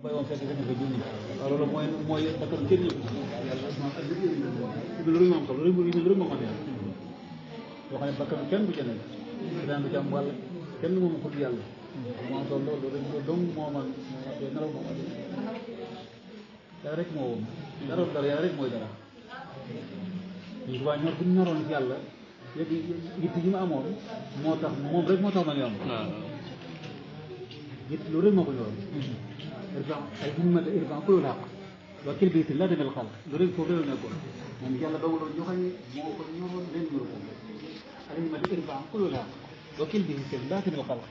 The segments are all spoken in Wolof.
bay woon fekk fekk nga junni waaw loolu mooy dakar kenn yëpp yàlla lu rek moom solo lu rek moom yàlla yoo xam ne bakkan kenn du ca nekk daan du ci am wàll kenn moom xul yàlla moo solo loolu rek dong moo man nelaw moom dara rek moo woon dara yàlla rek mooy dara ñu waa ñor bu ñu ñoroon ci yàlla yëpp yitt yi ma amoon moo tax moom rek moo tax ma ñoom yitt lu rek moo ko ñoroon irfan ay himmata irfan kulul xaq wa kil bayti la demel xalq lu rek foofu réew nekkoon moom yàlla dogaloon joxañe moo ko ñoroon leen ñor ko ay himmata irfan kulul xaq wa kil bayti la demel xalq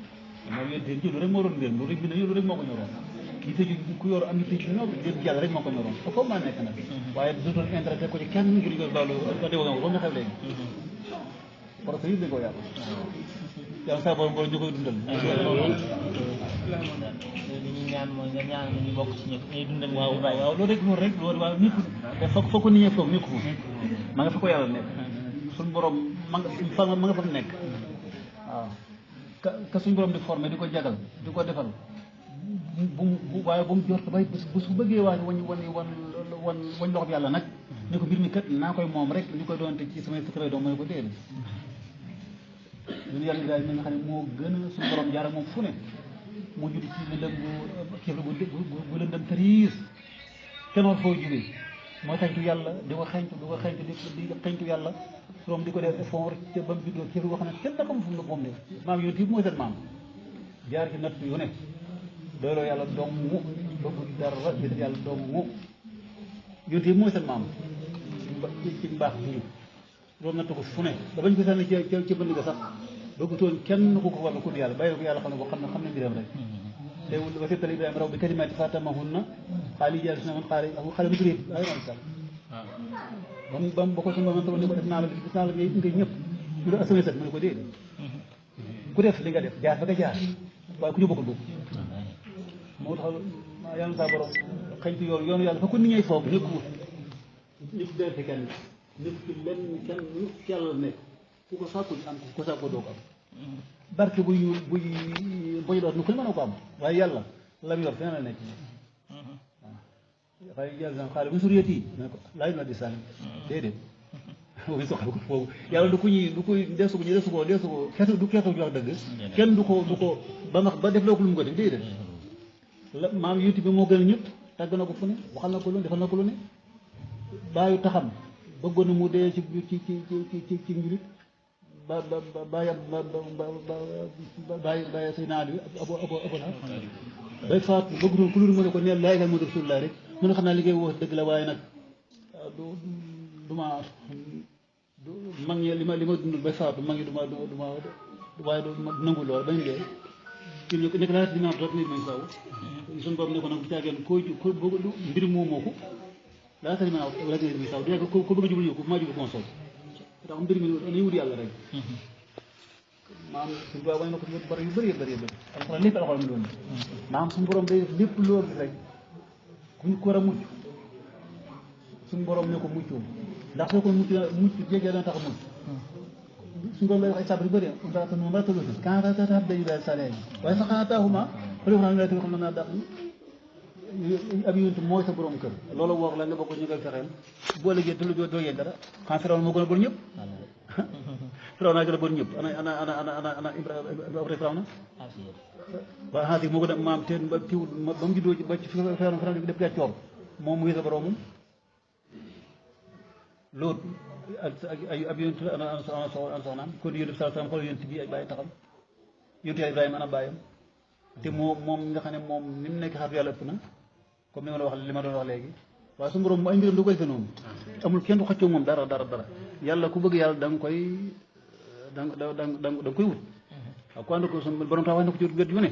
moom yéen ci lu rek moo doon mbir lu rek bi ne lu rek moo ko ñoroon kii tëju ku yor am yitte ci ñoom yàlla rek moo ko ñoroon foofu maa nekk nag waaye du doon intéressé ko ci kenn ngir nga baalu ba déw nga ko nga xew léegi parce que yëpp dañ ko yàlla yàlla saa borom borom ñu koy dundal li ñu ñaan mooy nga ñaan ñu bokk ci ñëpp ñuy dundal waaw waaw loolu rek loolu waaw nit te fa ko nit ñi foog nekku ma nga fa ko yàlla nekk suñ borom ma nga fa nekk waaw ka suñ borom di formé di ko jagal di ko defal waaye bu mu jort bay bu su bëggee waaj wañ loxo bi yàlla nag ne ko mbir mi kat naa koy moom rek ñu koy doonte ci samay secret doom ma ne ko déedéet ñun yàlla daal mi nga xam ne moo gën a suñu borom jaar ak moom fu ne mu judd ci lëndëm bu lëndëm tëriis kenn war foo jugee mooy xeñtu yàlla di ko xeñtu yàlla borom di ko def effort ca ba mu juddoo kéeflu boo xam ne kenn da xam fu mu moom ne maam yoon tii mooy seen maam jaar ci natt yu ne doyloo yàlla doom mu bëgg dara bi def yàlla doom mu yonte mooy seen maam ci mbaax bii loolu natt ko fu ne da bañ ko sànni ci bënd ga sax bëggutoon kenn ku ko war ku yàlla bàyyi ko yàlla xam ne boo xam ne mbiram rek te wasibtal Ibrahima raw bi kalimaati fatamahunna xaali jàll si na man xaale bu turib ay man sal bam ba ko suñu man ni ko def naa la ngay ñëpp ñu la asama set mu ne ko déedéet ku def li nga def jaar fa nga jaar waaye ku ñu bokkul bokk moo tax yàlla saa borom xëñtu yoonu yàlla fa ko nit ñay foog nekkul nit dee fi kenn nit ki lenn kenn ci yàlla nekk ku ko sàkku am ko sàkku doo ko am barke buy doot nu ko mën a ko am waaye yàlla lam yor feneen la nekk waaw waaye yàlla xaale bu suriyet yi ne ko laaj na di sànni déedéet boobu soxla ko foofu yàlla du koy desu ko xeetu du xeetu jox dëgg kenn du ko ba def loo ko lu mu ko def déedéet la maam yuti bi moo gën a ñëpp tàgg na ko fu ne waxal na ko lu ne defal na ko lu ne bàyyi taxam bëggoon na mu dee ci njulit bàyyi say naal bi abona bay faatu bëggutoon ku lu mu ne ko neel laay mu rasulullah rek mu ne xam naa li ngay wax dëgg la waaye nag du ma mag ñi li ma dundul bay faatu mag ñi du ma waaye du nangu lool bañ dee kii ñu nekk laa dinaa rek nit mañ saw suñu borom ne ko nag bu caageen ko mbir moomoo ko laa tari ma wala nit mañ saw dina ko bëgg a jublu ko maa jublu ko sol ndax mbir mi dañuy wut yàlla rek maam suñu borom wane na ko bari yu bëri alxuraan lépp alxuraan mi doon maam suñu borom day def lépp loolu rek ku ñu ko war a mucc suñu borom ne ko muccoo ndax soo ko mucc jégee dana tax a mucc suñu borom lay wax ay sabar yu bëri imraatun mu'minatatun kaanataa tahta abdayni min saalihiin waaye faxaanataahumaa xam naa dàq ab yonent mooy sa borom kër loolu wax la nga bokk ñu koy fexeel boo liggéey te lu doo yee dara xam Firawna moo gën a bon ñëpp Firawna gën a bon ñëpp ana Firawna waaw xaasi moo gën a maam teen ba tiw ba mu juddoo ba ci Firawna bi def gàccoor moom muy sa boromam loolu ay ab yonent ana soxnaam kon yonent saa sam xool yonent bi ay bàyyi taxam yonent yàlla Ibrahima ana bàyyam te moom nga xam ne moom ni mu nekk xaatu yàlla ëpp na comme li ma doon wax léegi waaye su borom mu ay mbiram du ko defee noonu amul kenn du xëccoo moom dara yàlla ku bëgg yàlla da nga koy wut waaw ku ànd ko suñu borom tax wax na ko ci wet yu ne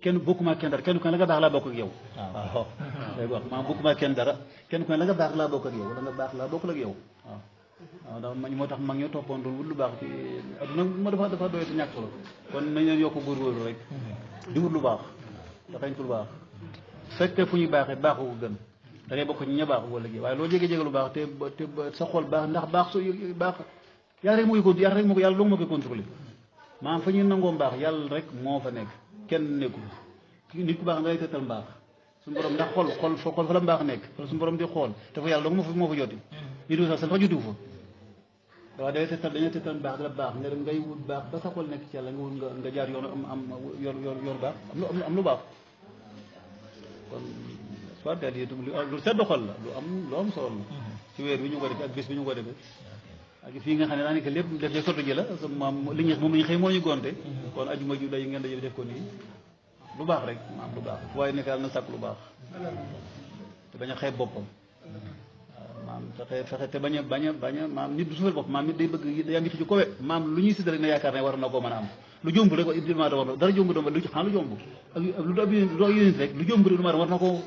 kenn bokkuma kenn dara kenn ku ne la nga baax laa bokk ak yow waaw léegi wax maa bokkuma kenn dara kenn ku ne la nga baax laa bokk ak yow la nga baax laa bokk ak yow waaw ndax moo tax mag ñoo toppoon doon wut lu baax ci adduna ma dafa doy te ñàkk solo kon nañ leen yokk góorgóorlu rek di wut lu baax dafañ ko lu baax fekkee fu ñuy baaxee baaxu ko gën da ngay bokk ña baax wala gi waaye loo jege lu baax te sa xol baax ndax baax su baax yàlla rek moo koy yàlla dong moo koy contrôlé maanaam fa ñuy nangoo mbaax yàlla rek moo fa nekk kenn nekku nit ku baax nga lay tetal mbaax suñu borom ndax xol fa la mbaax nekk wala suñu borom di xool te fa yàlla dong moo fa joti ñu du sax fa jotiwu fa waaw dañuy tettal mbaax dala baax nga dem ngay wut baax ba sa xol nekk ci yàlla nga wut nga jaar yoon yor baax am lu baax kon soit daal yi lu sedd xol la lu am solo la ci weer bi ñu ko defee ak bés bi ñu ko defee ak fii nga xam ne daanaka lépp def de sotti ji la maam li ñu moom la ñu xëy moo ñu gonte kon ajuma ju day ngeen daje def ko nii lu baax rek maam lu baax waaye nekk daal na sàkk lu baax te bañ a xeeb boppam maam fexe te bañ a maam nit du suufal bopp maam nit day bëgg yaa ngi ci kowe maam lu ñuy sidda rek na yaakaar ne war na koo mën a am lu jomb rek évidemment dara jomb doom lu xam lu jomb ak lu do yénit rek lu jomb rek du ma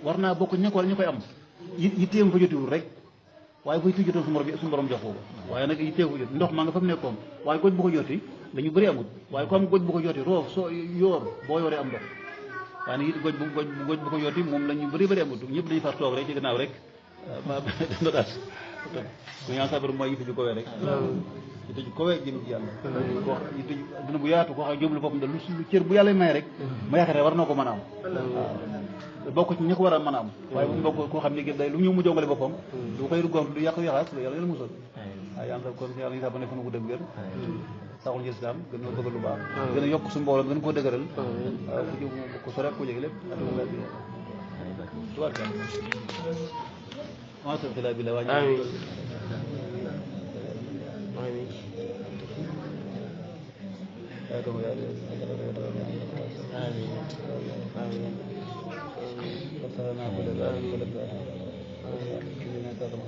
war naa bokk ña ko war ñu koy am yitteem ko jotiwul rek waaye koy tu jotoon suñu borom jox ko waaye nag yitteem ko jot ndox maa nga fa mu nekkoon waaye goj bu ko joti dañu bëri amut waaye ko am goj bu ko joti roof soo yoor boo yoree am ndox waaye nag it goj bu ko joti moom la ñu bëri amut ñëpp dañu far toog rek ci gannaaw rek ma daal bu ñaan sabar mooy yitte ju kowe rek yitte ju kowe jëm ci yàlla ko yitte dina bu yaatu koo xam jëmlu boppam da lu cër bu yàlla may rek ma yaakaar ne war na ko mën a am waaw bokk ci ñi ko war a mën a am waaye bu mu bokk koo xam ne day lu ñëw mu jongale boppam du koy ruggam du yàq yaxaas yàlla yàlla musal waaw yàlla kon yàlla ñu sax ba ne fa nu ko dëgg wér saxul ci islam gën a bëgg lu baax gën a yokk su mbooloo gën koo dëgëral waaw ku jóg ko sore ko jege lépp tubaarkal ma sal xilaa bi la wàññi amiin amiin yaa ko yaa amiin amiin وصلنا كل ذلك كل ذلك إننا كرم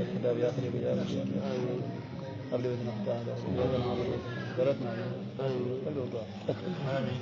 الكتاب يا أخي بجاه آمين قبل أن نختار وجعلنا ورثنا آمين